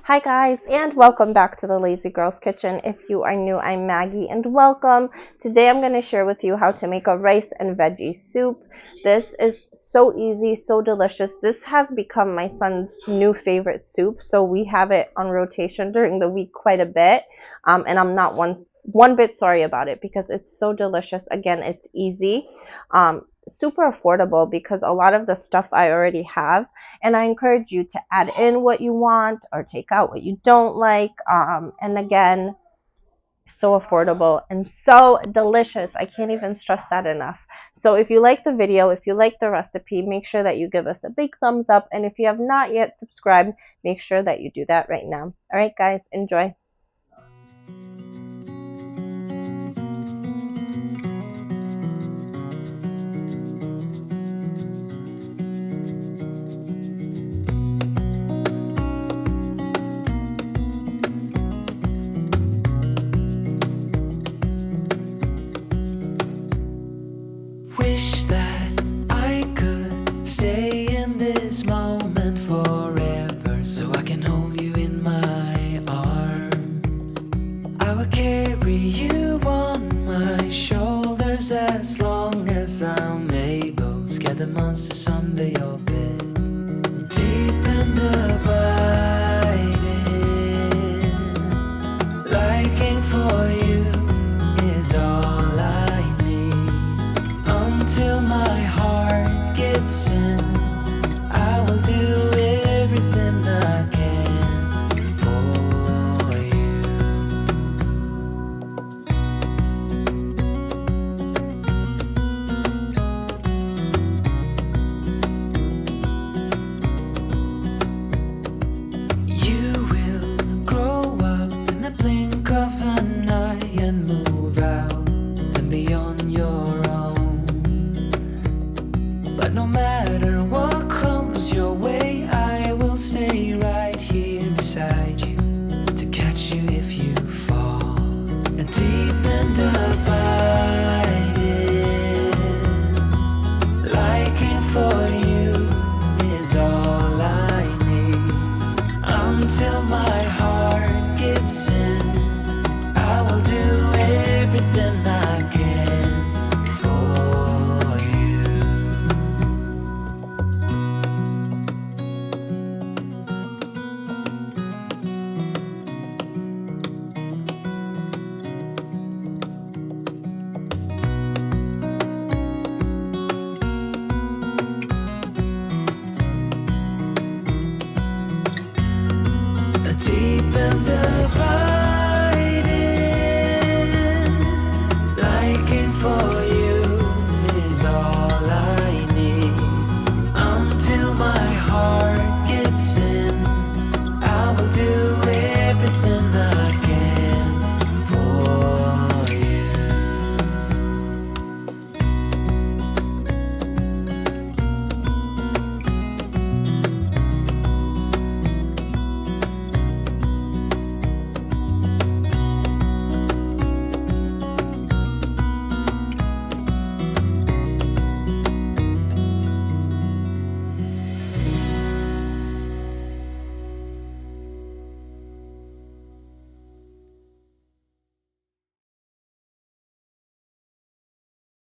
Hi guys, and welcome back to the Lazy Girl's Kitchen. If you are new, I'm Maggie and welcome. Today I'm going to share with you how to make a rice and veggie soup. This is so easy, so delicious. This has become my son's new favorite soup, so we have it on rotation during the week quite a bit. And I'm not one bit sorry about it because it's so delicious. Again, it's easy. Super affordable because a lot of the stuff I already have, and I encourage you to add in what you want or take out what you don't like. And again, so affordable and so delicious. I can't even stress that enough. So if you like the video, if you like the recipe, make sure that you give us a big thumbs up, and if you have not yet subscribed, make sure that you do that right now. All right guys, enjoy. Wish that I could stay in this moment forever, so I can hold you in my arms. I will carry you on my shoulders as long as I'm able. Scare the monsters under your bed. Deep in the biting, liking for you is all I need. Until my heart gives in, I will do everything I can for you. You will grow up in the blink of an eye and move out and be on your own. But no matter